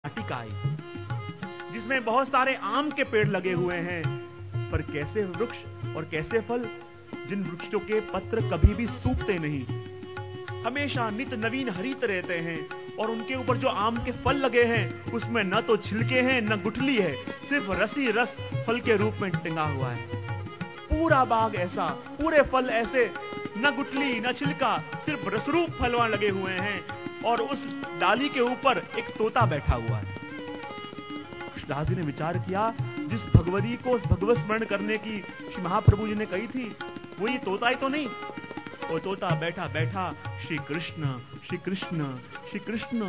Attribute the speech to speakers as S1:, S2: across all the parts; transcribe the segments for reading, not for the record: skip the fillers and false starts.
S1: वाटिका आई, जिसमें बहुत सारे आम के पेड़ लगे हुए हैं, पर कैसे वृक्ष और कैसे फल, जिन वृक्षों के पत्र कभी भी सूखते नहीं, हमेशा नित नवीन हरित रहते हैं, और उनके ऊपर जो आम के फल लगे हैं उसमें न तो छिलके हैं न गुठली है, सिर्फ रसी रस फल के रूप में टिंगा हुआ है। पूरा बाग ऐसा, पूरे फल ऐसे, न गुठली न छिलका, सिर्फ रसरूप फलवान लगे हुए हैं, और उस डाली के ऊपर एक तोता बैठा हुआ है। कृष्णदास जी ने विचार किया, जिस भगवती को उस भगवत स्मरण करने की श्री महाप्रभु जी ने कही थी, वो ये तोता ही तो नहीं। वो तोता बैठा बैठा श्री कृष्ण श्री कृष्ण श्री कृष्ण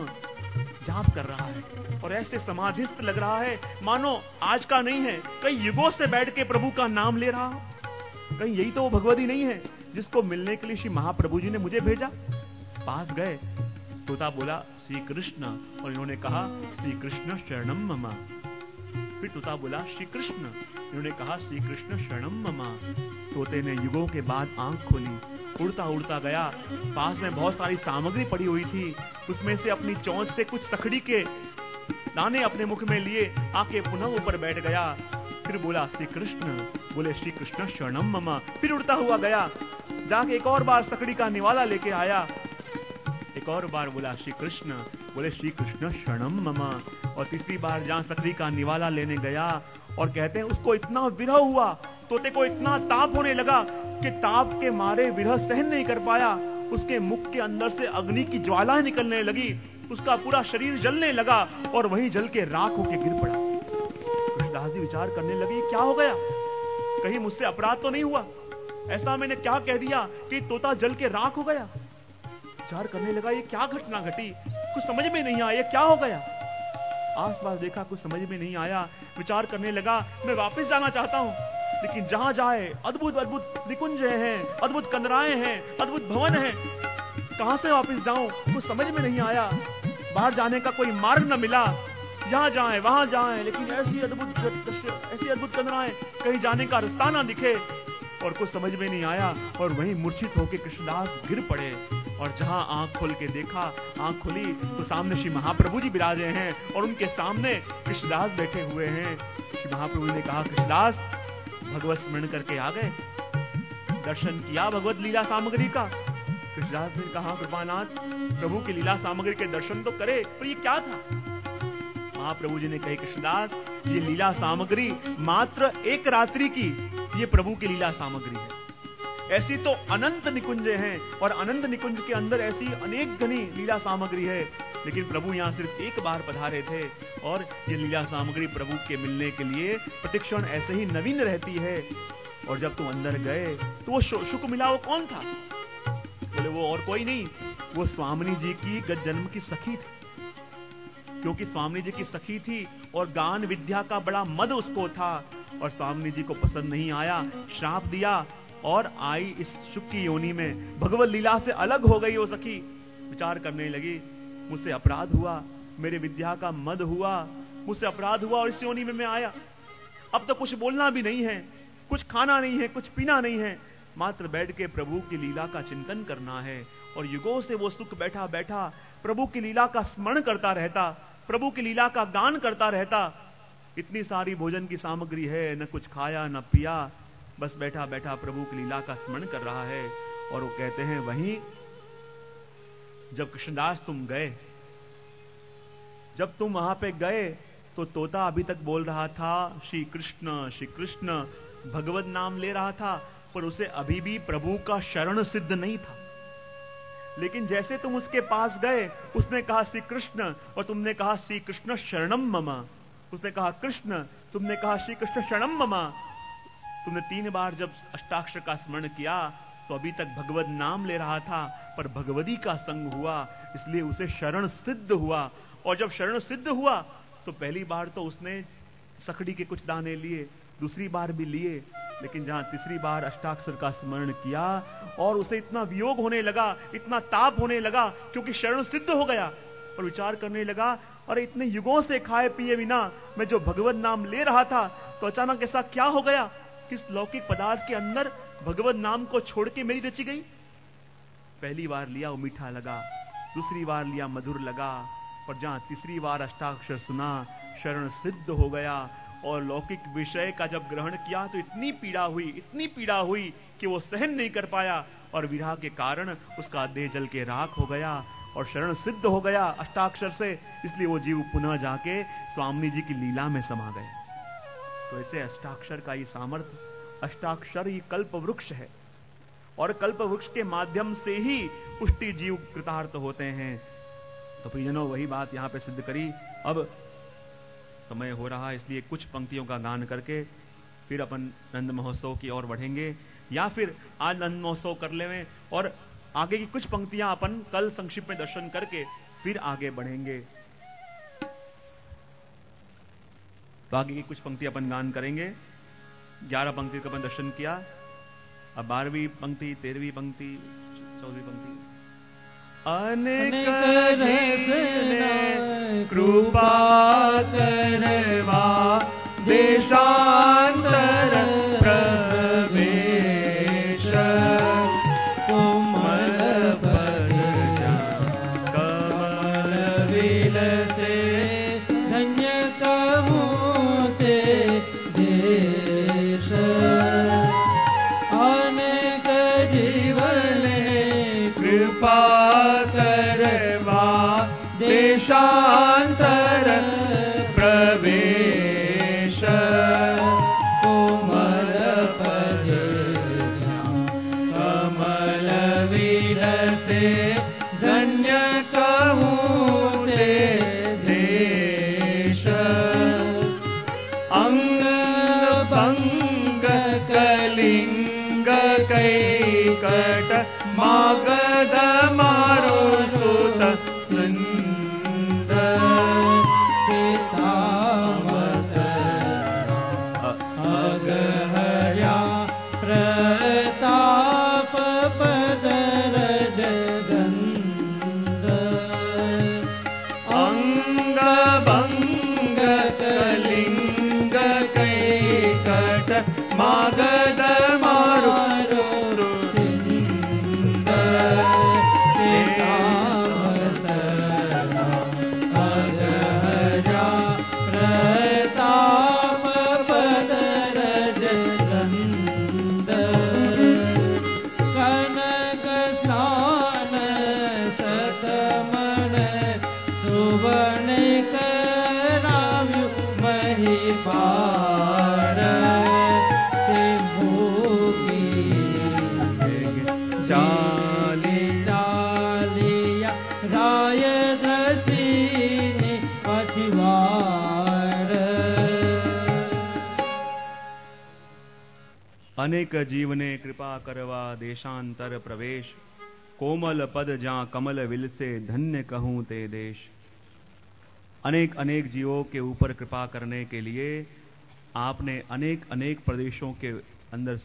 S1: जाप कर रहा है, और ऐसे समाधिस्थ लग रहा है मानो आज का नहीं है, कई युगों से बैठ के प्रभु का नाम ले रहा हो। कहीं यही तो वो भगवती नहीं है जिसको मिलने के लिए श्री महाप्रभु जी ने मुझे भेजा। पास गए, तोता बोला श्री कृष्ण, और इन्होंने कहा श्री कृष्ण शरणम मम। फिर तोता बोला श्री कृष्ण, इन्होंने कहा श्री कृष्ण शरणम मम। तोते ने युगों के बाद आंख खोली, उड़ता उड़ता गया, पास में बहुत सारी सामग्री पड़ी हुई थी, उसमें से अपनी चोंच से कुछ सखड़ी के दाने अपने मुख में लिए आके पुनः ऊपर बैठ गया। फिर बोला श्री कृष्ण, बोले श्री कृष्ण शरणम मम। फिर उड़ता हुआ गया, जाके एक और बार सखड़ी का निवाला लेके आया, एक और बार बोला श्री कृष्ण, बोले श्री कृष्ण शरणम मम। और तीसरी बार जहां सखड़ी का निवाला लेने गया, और कहते हैं उसको इतना विरह हुआ, तोते को इतना ताप होने लगा कि ताप के मारे विरह सहन नहीं कर पाया, उसके मुख के अंदर से अग्नि की ज्वालाएं निकलने लगी, उसका पूरा शरीर जलने लगा, और वहीं जल के राख होके गिर पड़ा। कृष्णदास जी विचार करने लगे, क्या हो गया, कहीं मुझसे अपराध तो नहीं हुआ, ऐसा मैंने क्या कह दिया कि तोता जल के राख हो गया। विचार करने लगा, ये क्या घटना घटी, कुछ समझ में नहीं आया, क्या हो गया। आसपास देखा, कुछ समझ में नहीं आया। विचार करने लगा, मैं वापस जाना चाहता हूँ, लेकिन जहां जाए अद्भुत अद्भुत निकुंज हैं, अद्भुत कंदराएं हैं, अद्भुत भवन हैं, कहां से वापस जाऊं, कुछ समझ में नहीं आया। बाहर जाने का कोई मार्ग न मिला, यहाँ जाए वहां जाए, लेकिन ऐसी अद्भुत कंदराएं, कहीं जाने का रास्ता ना दिखे, और कुछ समझ में नहीं आया। और वहीं मूर्छित होकर कृष्णदास गिर पड़े, और जहां आंख खोल के देखा, आंख खोली तो सामने श्री महाप्रभु जी विराजे हैं, और उनके सामने कृष्णदास बैठे हुए हैं। श्री महाप्रभु ने कहा, कृष्णदास भगवत स्मरण करके आ गए, दर्शन किया भगवत लीला सामग्री का। कृष्णदास ने कहा, कृपानाथ प्रभु की लीला सामग्री के दर्शन तो करे, पर ये क्या था। महाप्रभु जी ने कहे, कृष्णदास ये लीला सामग्री मात्र एक रात्रि की, ये प्रभु की लीला सामग्री है। ऐसी तो अनंत निकुंज हैं, और अनंत निकुंज के अंदर ऐसी अनेक घनी लीला सामग्री है, लेकिन प्रभु यहाँ सिर्फ एक बार पधारे थे, और ये लीला सामग्री प्रभु के मिलने के लिए प्रतिक्षण ऐसे ही नवीन रहती है। और जब तुम अंदर गए तो वो सुख मिला, वो कौन था। बोले वो और कोई नहीं, वो स्वामिनी जी की गत जन्म की सखी थी, क्योंकि स्वामिनी जी की सखी थी और गान विद्या का बड़ा मद उसको था, और स्वामिनी जी को पसंद नहीं आया, श्राप दिया, और आई इस सुख की योनि में, भगवत लीला से अलग हो गई वो सखी। विचार करने लगी, मुझसे अपराध हुआ, मेरे विद्या का मद हुआ, मुझसे अपराध हुआ, और इस योनि में मैं आया। अब तो कुछ बोलना भी नहीं है, कुछ खाना नहीं है, कुछ पीना नहीं है, मात्र बैठ के प्रभु की लीला का चिंतन करना है। और युगों से वो सुख बैठा बैठा प्रभु की लीला का स्मरण करता रहता, प्रभु की लीला का गान करता रहता। इतनी सारी भोजन की सामग्री है, न कुछ खाया न पिया, बस बैठा बैठा प्रभु की लीला का स्मरण कर रहा है। और वो कहते हैं, वहीं जब कृष्णदास तुम गए, जब तुम वहां पे गए, तो तोता अभी तक बोल रहा था श्री कृष्ण भगवत नाम ले रहा था, पर उसे अभी भी प्रभु का शरण सिद्ध नहीं था। लेकिन जैसे तुम उसके पास गए, उसने कहा श्री कृष्ण, और तुमने कहा श्री कृष्ण शरणम मम। उसने कहा कृष्ण, तुमने कहा श्री कृष्ण शरणम मम। तुमने 3 बार जब अष्टाक्षर का स्मरण किया, तो अभी तक भगवत नाम ले रहा था, पर भगवती का संग हुआ, इसलिए उसे शरण सिद्ध हुआ। और जब शरण सिद्ध हुआ, तो पहली बार तो उसने सखड़ी के कुछ दाने लिए, दूसरी बार भी लिए, लेकिन जहां तीसरी बार अष्टाक्षर का स्मरण किया, और उसे इतना वियोग होने लगा, इतना ताप होने लगा, क्योंकि शरण सिद्ध हो गया। और विचार करने लगा, और इतने युगों से खाए पिए बिना मैं जो भगवत नाम ले रहा था, तो अचानक ऐसा क्या हो गया, किस लौकिक पदार्थ के अंदर भगवत नाम को छोड़ के मेरी रची गई। पहली बार लिया वो मीठा लगा, दूसरी बार लिया मधुर लगा, और जहां तीसरी बार अष्टाक्षर सुना, शरण सिद्ध हो गया और लौकिक विषय का जब ग्रहण किया तो इतनी पीड़ा हुई कि वो सहन नहीं कर पाया और विरह के कारण उसका देह जल के राख हो गया और शरण सिद्ध हो गया अष्टाक्षर से। इसलिए वो जीव पुनः जाके स्वामी जी की लीला में समा गए। तो ऐसे अष्टाक्षर का ये सामर्थ्य, अष्टाक्षर ही कल्प वृक्ष है और कल्प वृक्ष के माध्यम से ही पुष्टि जीव कृतार्थ होते हैं। तो प्रियजनों, वही बात यहाँ पे सिद्ध करी। अब समय हो रहा है, इसलिए कुछ पंक्तियों का गान करके फिर अपन नंद महोत्सव की ओर बढ़ेंगे, या फिर आज नंद महोत्सव कर लें और आगे की कुछ पंक्तियां अपन कल संक्षिप्त में दर्शन करके फिर आगे बढ़ेंगे। तो आगे की कुछ पंक्ति अपन गान करेंगे। 11 पंक्ति का अपन दर्शन किया, अब 12वीं पंक्ति, 13वीं पंक्ति, 14वीं पंक्ति। अनेक जिने कृपा करवा देशांतर प्रवेश, कोमल पद कमल विलसे,
S2: धन्य कहूँ ते देश। अनेक जीवने
S1: कृपा करवा देशांतर प्रवेश,
S2: कोमल पद
S1: कमल विलसे, धन्य कहूँ ते देश। अंग भंग कलिंग कैकट मागध मारो सुत सुंदर,
S2: अगहया प्रताप पदरज गंध।
S1: अंग भंग कलिंग कैकट मागध मारो अनेक जीवने कृपा करवा देशांतर प्रवेश, कोमल पद जहाँ कमल विल से, धन्य कहूँ ते देश। अनेक अनेक जीवों के ऊपर कृपा करने के लिए आपने अनेक अनेक प्रदेशों के अंदर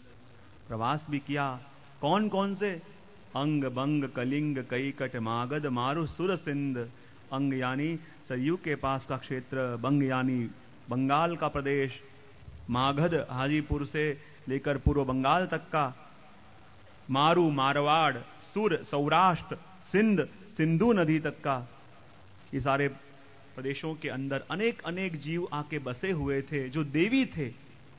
S1: प्रवास भी किया। कौन कौन से? अंग बंग कलिंग कैकट मागध मारु सुर सिंध। अंग यानी सरयू के पास का क्षेत्र, बंग यानी बंगाल का प्रदेश, मागध हाजीपुर से लेकर पूर्व बंगाल तक का, मारू मारवाड़, सुर सौराष्ट्र, सिंध सिंधु नदी तक का, ये सारे प्रदेशों के अंदर अनेक अनेक जीव आके बसे हुए थे जो देवी थे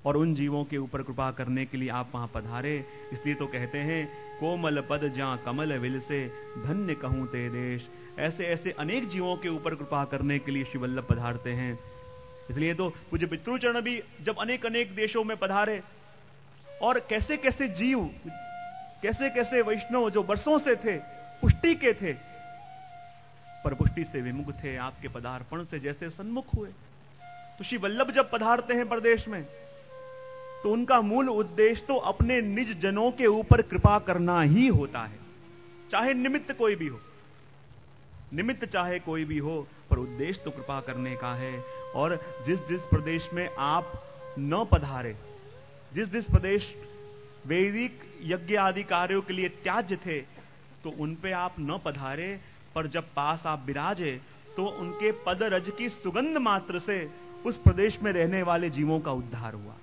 S1: और उन जीवों के ऊपर कृपा करने के लिए आप वहां पधारे। इसलिए तो कहते हैं कोमल पद जहाँ कमल विल से, धन्य कहूँ ते देश। ऐसे ऐसे अनेक जीवों के ऊपर कृपा करने के लिए श्री वल्लभ पधारते हैं। इसलिए तो पूज्य पितृचरण भी जब अनेक अनेक देशों में पधारे और कैसे कैसे जीव, कैसे कैसे वैष्णव जो वर्षों से थे, पुष्टि के थे, पर पुष्टि से विमुख थे, आपके पदार्पण से जैसे सन्मुख हुए। तो श्री वल्लभ जब पधारते हैं प्रदेश में तो उनका मूल उद्देश्य तो अपने निज जनों के ऊपर कृपा करना ही होता है, चाहे निमित्त कोई भी हो, निमित्त चाहे कोई भी हो, पर उद्देश्य तो कृपा करने का है। और जिस जिस प्रदेश में आप न पधारे, जिस जिस प्रदेश वैदिक यज्ञ आदि कार्यों के लिए त्याज्य थे, तो उन पे आप न पधारे, पर जब पास आप विराजे तो उनके पद रज की सुगंध मात्र से उस प्रदेश में रहने वाले जीवों का उद्धार हुआ।